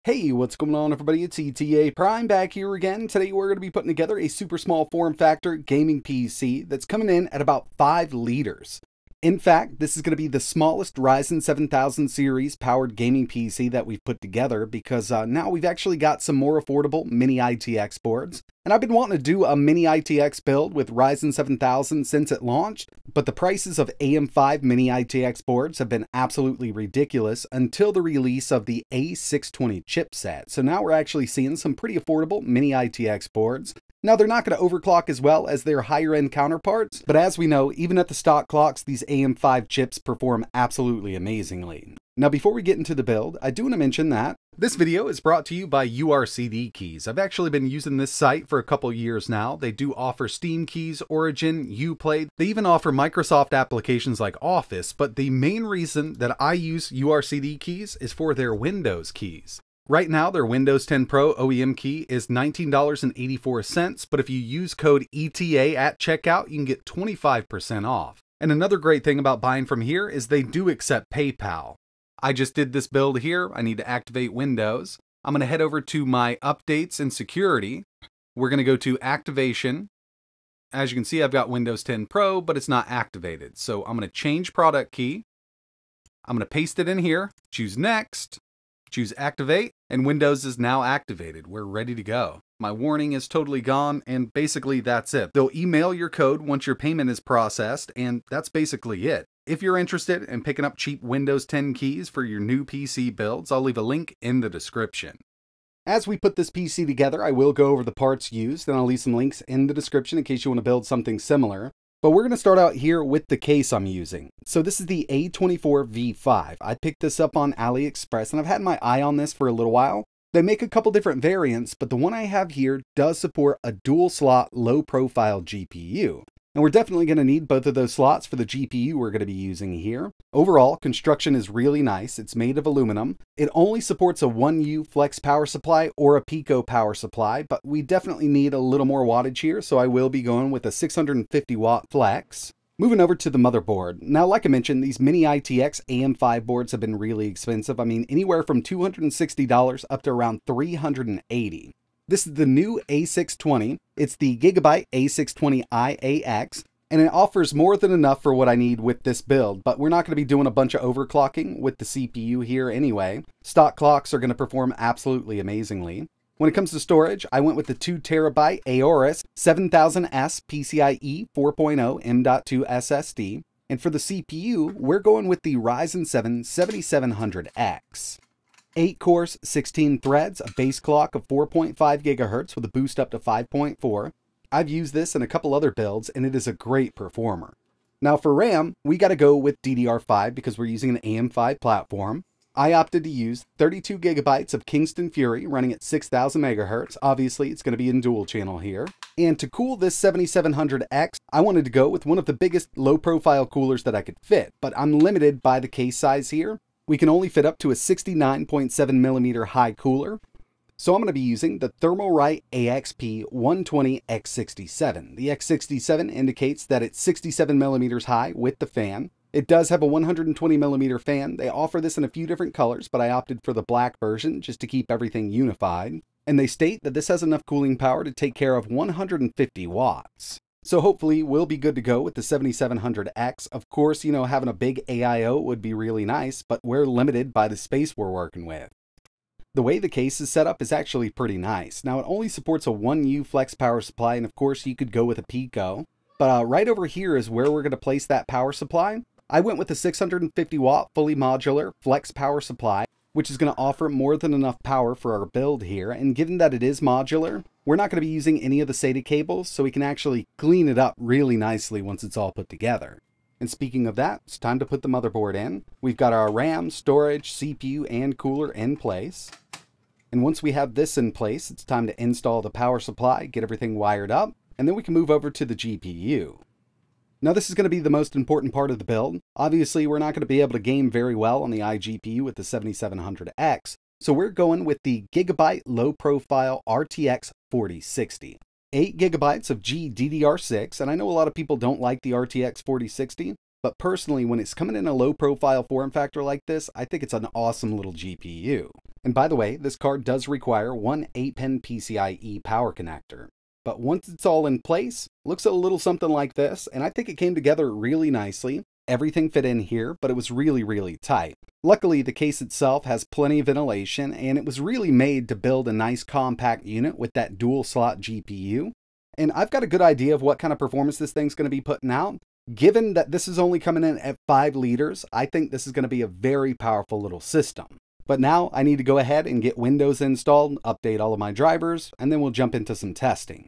Hey, what's going on everybody? It's ETAPRIME back here again. Today we're going to be putting together a super small form factor gaming PC that's coming in at about 5 liters. In fact, this is going to be the smallest Ryzen 7000 series powered gaming PC that we've put together because now we've actually got some more affordable mini ITX boards. And I've been wanting to do a mini ITX build with Ryzen 7000 since it launched, but the prices of AM5 mini ITX boards have been absolutely ridiculous until the release of the A620 chipset. So now we're actually seeing some pretty affordable mini ITX boards. Now, they're not going to overclock as well as their higher-end counterparts, but as we know, even at the stock clocks, these AM5 chips perform absolutely amazingly. Now, before we get into the build, I do want to mention that this video is brought to you by URCD keys. I've actually been using this site for a couple years now. They do offer Steam keys, Origin, Uplay. They even offer Microsoft applications like Office, but the main reason that I use URCD keys is for their Windows keys. Right now, their Windows 10 Pro OEM key is $19.84, but if you use code ETA at checkout, you can get 25% off. And another great thing about buying from here is they do accept PayPal. I just did this build here. I need to activate Windows. I'm going to head over to my updates and security. We're going to go to activation. As you can see, I've got Windows 10 Pro, but it's not activated. So I'm going to change product key. I'm going to paste it in here, choose next. Choose activate, and Windows is now activated. We're ready to go. My warning is totally gone, and basically that's it. They'll email your code once your payment is processed, and that's basically it. If you're interested in picking up cheap Windows 10 keys for your new PC builds, I'll leave a link in the description. As we put this PC together, I will go over the parts used, and I'll leave some links in the description in case you want to build something similar. But we're going to start out here with the case I'm using. So this is the A24V5. I picked this up on AliExpress and I've had my eye on this for a little while. They make a couple different variants, but the one I have here does support a dual slot low profile GPU. And we're definitely going to need both of those slots for the GPU we're going to be using here. Overall, construction is really nice. It's made of aluminum. It only supports a 1U flex power supply or a Pico power supply, but we definitely need a little more wattage here, so I will be going with a 650 watt flex. Moving over to the motherboard. Now, like I mentioned, these mini ITX AM5 boards have been really expensive. I mean, anywhere from $260 up to around $380. This is the new A620. It's the Gigabyte A620iAX, and it offers more than enough for what I need with this build, but we're not going to be doing a bunch of overclocking with the CPU here anyway. Stock clocks are going to perform absolutely amazingly. When it comes to storage, I went with the 2TB Aorus 7000S PCIe 4.0 M.2 SSD, and for the CPU, we're going with the Ryzen 7 7700X. 8 cores, 16 threads, a base clock of 4.5 GHz with a boost up to 5.4. I've used this in a couple other builds and it is a great performer. Now for RAM, we got to go with DDR5 because we're using an AM5 platform. I opted to use 32 GB of Kingston Fury running at 6000 MHz. Obviously, it's going to be in dual channel here. And to cool this 7700X, I wanted to go with one of the biggest low profile coolers that I could fit, but I'm limited by the case size here. We can only fit up to a 69.7mm high cooler. So I'm going to be using the Thermalright AXP 120X67. The X67 indicates that it's 67mm high with the fan. It does have a 120mm fan. They offer this in a few different colors, but I opted for the black version just to keep everything unified. And they state that this has enough cooling power to take care of 150 watts. So hopefully we'll be good to go with the 7700X. Of course, you know, having a big AIO would be really nice, but we're limited by the space we're working with. The way the case is set up is actually pretty nice. Now, it only supports a 1U flex power supply, and of course you could go with a Pico. But right over here is where we're going to place that power supply. I went with a 650 watt fully modular flex power supply, which is going to offer more than enough power for our build here. And given that it is modular, we're not going to be using any of the SATA cables, so we can actually clean it up really nicely once it's all put together. And speaking of that, it's time to put the motherboard in. We've got our RAM, storage, CPU, and cooler in place. And once we have this in place, it's time to install the power supply, get everything wired up, and then we can move over to the GPU. Now this is going to be the most important part of the build. Obviously, we're not going to be able to game very well on the iGPU with the 7700X, so we're going with the Gigabyte Low Profile RTX 4060. 8 GB of GDDR6, and I know a lot of people don't like the RTX 4060, but personally, when it's coming in a low profile form factor like this, I think it's an awesome little GPU. And by the way, this card does require one 8-pin PCIe power connector. But once it's all in place, looks a little something like this, and I think it came together really nicely. Everything fit in here, but it was really tight. Luckily, the case itself has plenty of ventilation, and it was really made to build a nice compact unit with that dual slot GPU. And I've got a good idea of what kind of performance this thing's going to be putting out. Given that this is only coming in at 5 liters, I think this is going to be a very powerful little system. But now I need to go ahead and get Windows installed, update all of my drivers, and then we'll jump into some testing.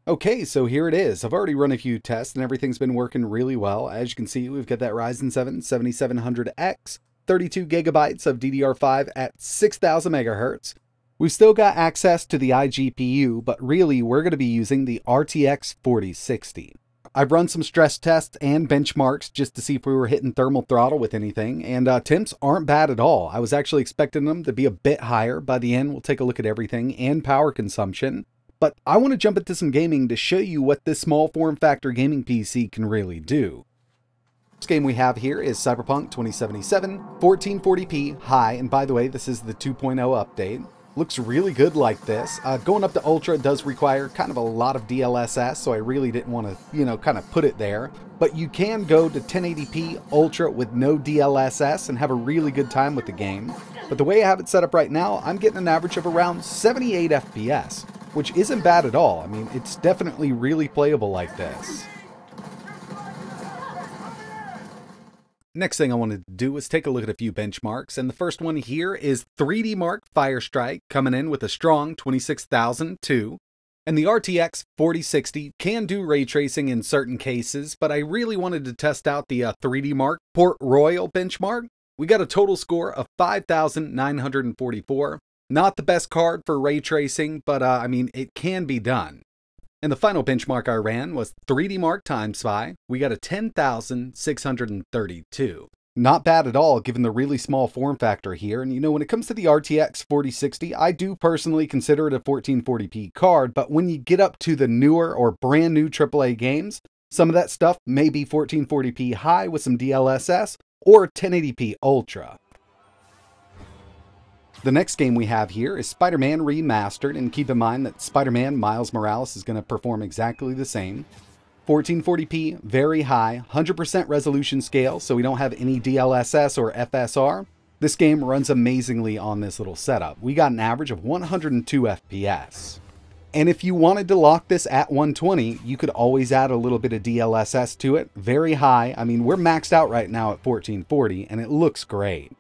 Okay, so here it is. I've already run a few tests and everything's been working really well. As you can see, we've got that Ryzen 7 7700X, 32 gigabytes of DDR5 at 6000 megahertz. We've still got access to the iGPU, but really we're going to be using the RTX 4060. I've run some stress tests and benchmarks just to see if we were hitting thermal throttle with anything, and temps aren't bad at all. I was actually expecting them to be a bit higher. By the end, we'll take a look at everything and power consumption. But I want to jump into some gaming to show you what this small form factor gaming PC can really do. This game we have here is Cyberpunk 2077, 1440p high, and by the way, this is the 2.0 update. Looks really good like this. Going up to Ultra does require kind of a lot of DLSS, so I really didn't want to, kind of put it there. But you can go to 1080p Ultra with no DLSS and have a really good time with the game. But the way I have it set up right now, I'm getting an average of around 78 FPS. Which isn't bad at all. I mean, it's definitely really playable like this. Next thing I wanted to do was take a look at a few benchmarks, and the first one here is 3D Mark Firestrike coming in with a strong 26,002. And the RTX 4060 can do ray tracing in certain cases, but I really wanted to test out the 3D Mark Port Royal benchmark. We got a total score of 5,944. Not the best card for ray tracing, but I mean, it can be done. And the final benchmark I ran was 3D Mark Time Spy. We got a 10,632. Not bad at all, given the really small form factor here. And when it comes to the RTX 4060, I do personally consider it a 1440p card, but when you get up to the newer or brand new AAA games, some of that stuff may be 1440p high with some DLSS or 1080p Ultra. The next game we have here is Spiderman Remastered, and keep in mind that Spider-Man Miles Morales is going to perform exactly the same. 1440p, very high, 100% resolution scale, so we don't have any DLSS or FSR. This game runs amazingly on this little setup. We got an average of 102 FPS. And if you wanted to lock this at 120, you could always add a little bit of DLSS to it. Very high. I mean, we're maxed out right now at 1440, and it looks great.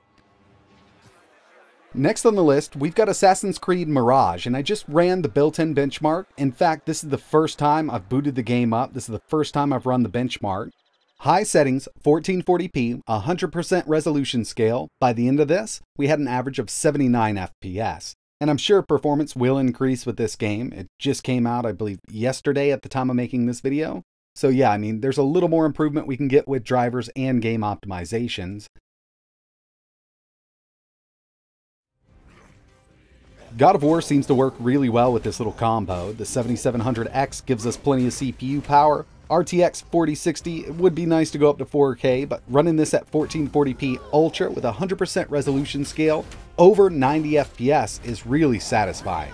Next on the list, we've got Assassin's Creed Mirage, and I just ran the built-in benchmark. In fact, this is the first time I've booted the game up. This is the first time I've run the benchmark. High settings, 1440p, 100% resolution scale. By the end of this, we had an average of 79 FPS. And I'm sure performance will increase with this game. It just came out, I believe, yesterday at the time of making this video. So yeah, I mean, there's a little more improvement we can get with drivers and game optimizations. God of War seems to work really well with this little combo. The 7700X gives us plenty of CPU power. RTX 4060, it would be nice to go up to 4K, but running this at 1440p Ultra with 100% resolution scale, over 90 FPS is really satisfying.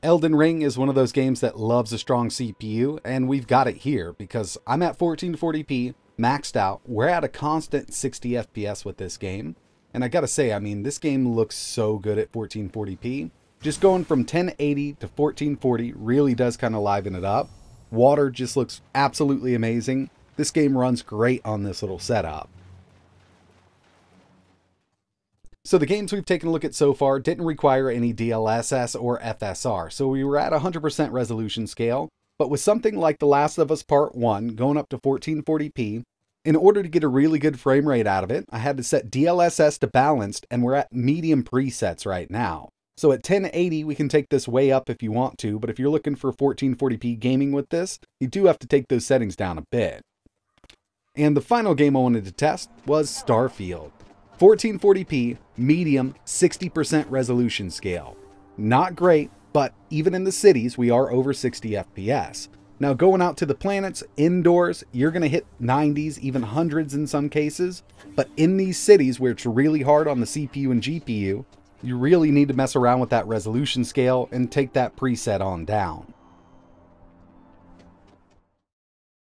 Elden Ring is one of those games that loves a strong CPU, and we've got it here because I'm at 1440p, maxed out. We're at a constant 60 FPS with this game. And I gotta say, I mean, this game looks so good at 1440p. Just going from 1080 to 1440 really does kind of liven it up. Water just looks absolutely amazing. This game runs great on this little setup. So the games we've taken a look at so far didn't require any DLSS or FSR, so we were at 100% resolution scale. But with something like The Last of Us Part 1 going up to 1440p, in order to get a really good frame rate out of it, I had to set DLSS to balanced, and we're at medium presets right now. So at 1080, we can take this way up if you want to, but if you're looking for 1440p gaming with this, you do have to take those settings down a bit. And the final game I wanted to test was Starfield. 1440p, medium, 60% resolution scale. Not great, but even in the cities, we are over 60 FPS. Now going out to the planets, indoors, you're going to hit 90s, even hundreds in some cases. But in these cities where it's really hard on the CPU and GPU, you really need to mess around with that resolution scale and take that preset on down.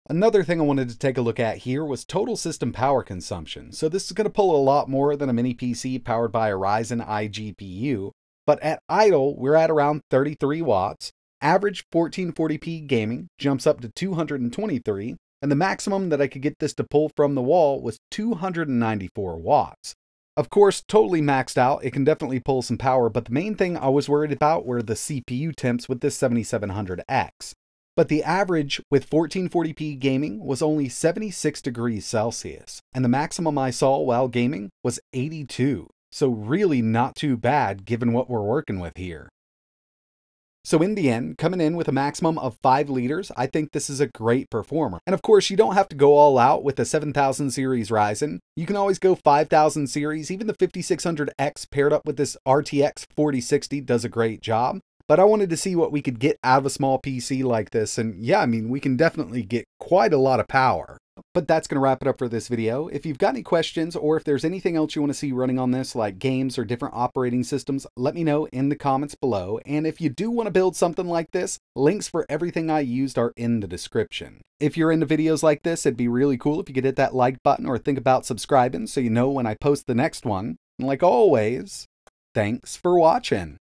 Another thing I wanted to take a look at here was total system power consumption. So this is going to pull a lot more than a mini PC powered by a Ryzen iGPU. But at idle, we're at around 33 watts. Average 1440p gaming jumps up to 223, and the maximum that I could get this to pull from the wall was 294 watts. Of course, totally maxed out, it can definitely pull some power, but the main thing I was worried about were the CPU temps with this 7700X. But the average with 1440p gaming was only 76 degrees Celsius, and the maximum I saw while gaming was 82. So really not too bad given what we're working with here. So in the end, coming in with a maximum of 5 liters, I think this is a great performer. And of course, you don't have to go all out with the 7000 series Ryzen. You can always go 5000 series. Even the 5600X paired up with this RTX 4060 does a great job. But I wanted to see what we could get out of a small PC like this. And yeah, I mean, we can definitely get quite a lot of power. But that's going to wrap it up for this video. If you've got any questions or if there's anything else you want to see running on this, like games or different operating systems, let me know in the comments below. And if you do want to build something like this, links for everything I used are in the description. If you're into videos like this, it'd be really cool if you could hit that like button or think about subscribing so you know when I post the next one. And like always, thanks for watching.